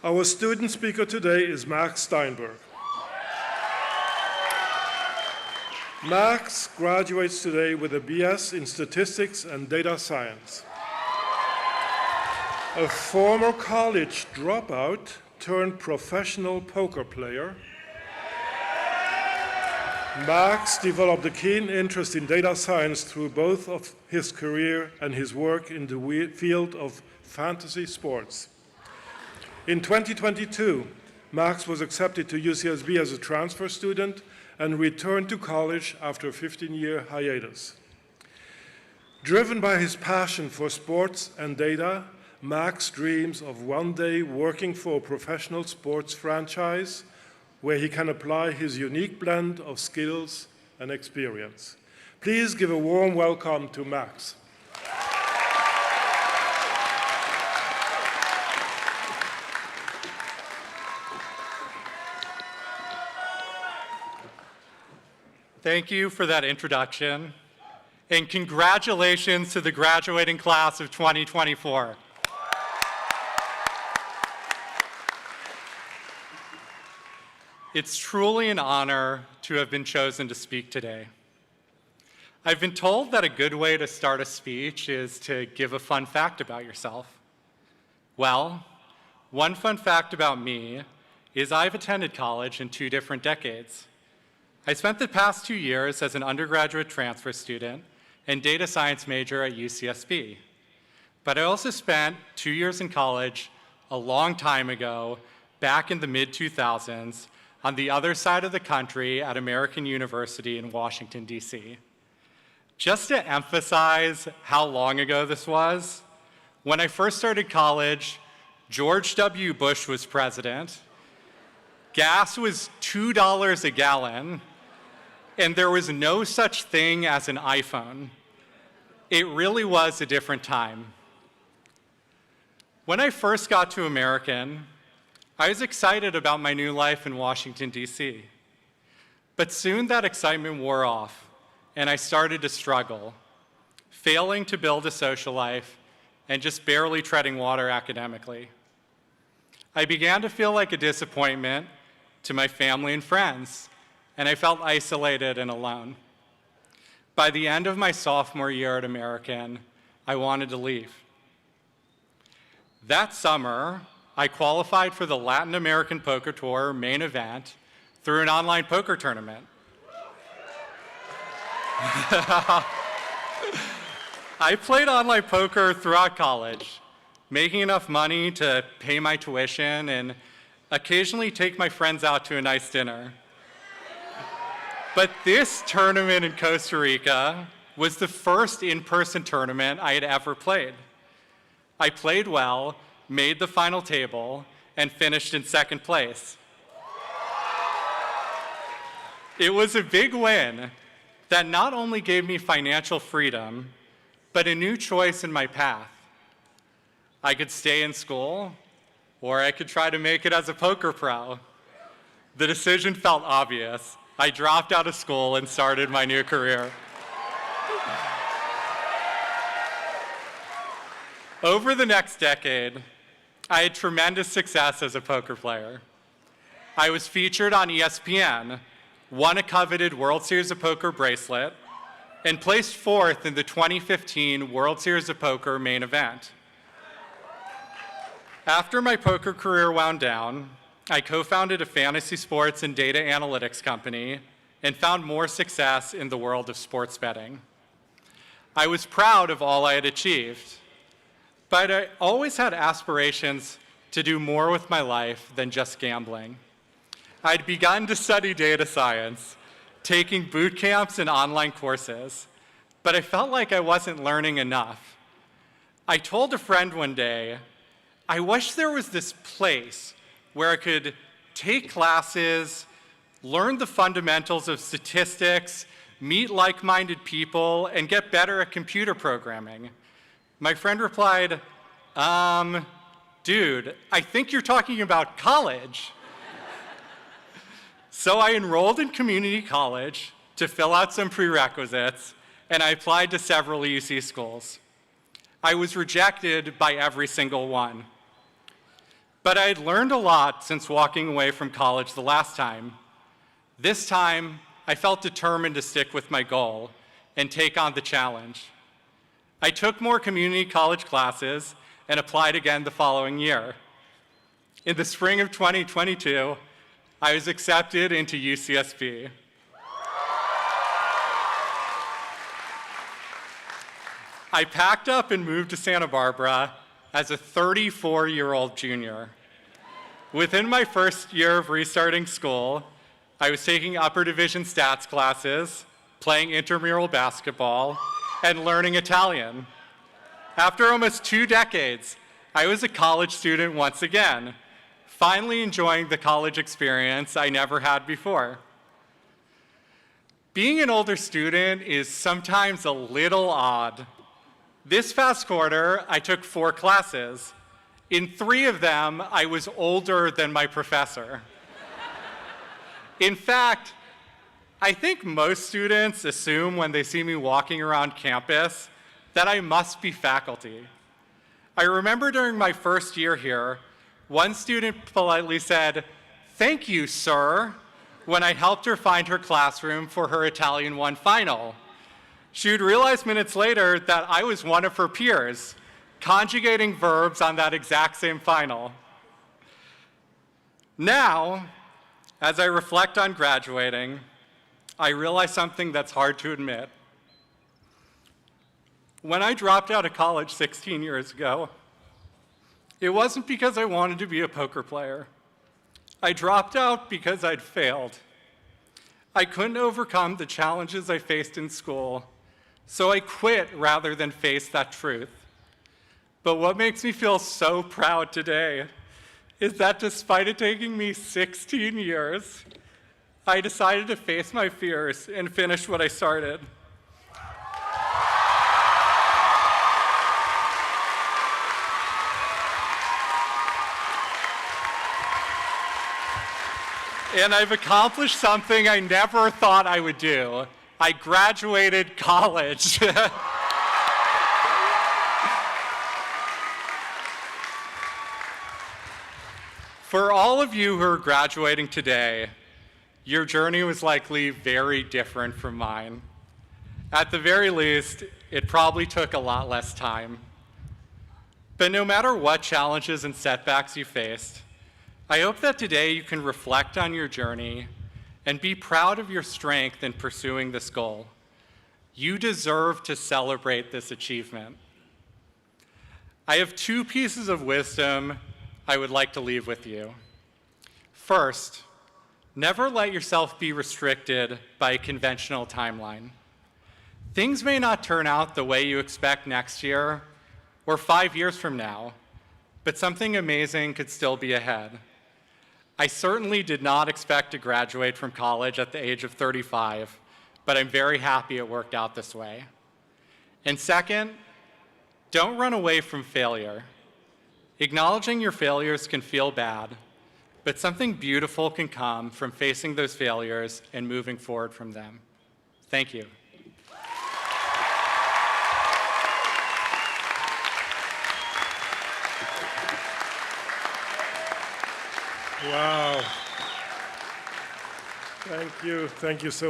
Our student speaker today is Max Steinberg. Max graduates today with a BS in Statistics and Data Science. A former college dropout turned professional poker player, Max developed a keen interest in data science through both of his career and his work in the field of fantasy sports. In 2022, Max was accepted to UCSB as a transfer student and returned to college after a 15-year hiatus. Driven by his passion for sports and data, Max dreams of one day working for a professional sports franchise where he can apply his unique blend of skills and experience. Please give a warm welcome to Max. Thank you for that introduction, and congratulations to the graduating class of 2024. It's truly an honor to have been chosen to speak today. I've been told that a good way to start a speech is to give a fun fact about yourself. Well, one fun fact about me is I've attended college in 2 different decades. I spent the past 2 years as an undergraduate transfer student and data science major at UCSB. But I also spent 2 years in college a long time ago, back in the mid-2000s, on the other side of the country at American University in Washington, D.C. Just to emphasize how long ago this was, when I first started college, George W. Bush was president, gas was $2 a gallon, and there was no such thing as an iPhone. It really was a different time. When I first got to American, I was excited about my new life in Washington, D.C. But soon that excitement wore off, and I started to struggle, failing to build a social life and just barely treading water academically. I began to feel like a disappointment to my family and friends, and I felt isolated and alone. By the end of my sophomore year at American, I wanted to leave. That summer, I qualified for the Latin American Poker Tour main event through an online poker tournament. I played online poker throughout college, making enough money to pay my tuition and occasionally take my friends out to a nice dinner. But this tournament in Costa Rica was the first in-person tournament I had ever played. I played well, made the final table, and finished in second place. It was a big win that not only gave me financial freedom, but a new choice in my path. I could stay in school, or I could try to make it as a poker pro. The decision felt obvious. I dropped out of school and started my new career. Over the next decade, I had tremendous success as a poker player. I was featured on ESPN, won a coveted World Series of Poker bracelet, and placed 4th in the 2015 World Series of Poker main event. After my poker career wound down, I co-founded a fantasy sports and data analytics company and found more success in the world of sports betting. I was proud of all I had achieved, but I always had aspirations to do more with my life than just gambling. I'd begun to study data science, taking boot camps and online courses, but I felt like I wasn't learning enough. I told a friend one day, I wish there was this place where I could take classes, learn the fundamentals of statistics, meet like-minded people, and get better at computer programming. My friend replied, dude, I think you're talking about college. So I enrolled in community college to fill out some prerequisites, and I applied to several UC schools. I was rejected by every single one. But I had learned a lot since walking away from college the last time. This time, I felt determined to stick with my goal and take on the challenge. I took more community college classes and applied again the following year. In the spring of 2022, I was accepted into UCSB. I packed up and moved to Santa Barbara as a 34-year-old junior. Within my first year of restarting school, I was taking upper division stats classes, playing intramural basketball, and learning Italian. After almost 2 decades, I was a college student once again, finally enjoying the college experience I never had before. Being an older student is sometimes a little odd. This past quarter, I took 4 classes. In 3 of them, I was older than my professor. In fact, I think most students assume when they see me walking around campus that I must be faculty. I remember during my first year here, one student politely said, "Thank you, sir," when I helped her find her classroom for her Italian 1 final. She would realize minutes later that I was one of her peers, conjugating verbs on that exact same final. Now, as I reflect on graduating, I realize something that's hard to admit. When I dropped out of college 16 years ago, it wasn't because I wanted to be a poker player. I dropped out because I'd failed. I couldn't overcome the challenges I faced in school, so I quit rather than face that truth. But what makes me feel so proud today is that despite it taking me 16 years, I decided to face my fears and finish what I started. And I've accomplished something I never thought I would do. I graduated college. For all of you who are graduating today, your journey was likely very different from mine. At the very least, it probably took a lot less time. But no matter what challenges and setbacks you faced, I hope that today you can reflect on your journey and be proud of your strength in pursuing this goal. You deserve to celebrate this achievement. I have 2 pieces of wisdom I would like to leave with you. First, never let yourself be restricted by a conventional timeline. Things may not turn out the way you expect next year or 5 years from now, but something amazing could still be ahead. I certainly did not expect to graduate from college at the age of 35, but I'm very happy it worked out this way. And second, don't run away from failure. Acknowledging your failures can feel bad, but something beautiful can come from facing those failures and moving forward from them. Thank you. Wow. Thank you so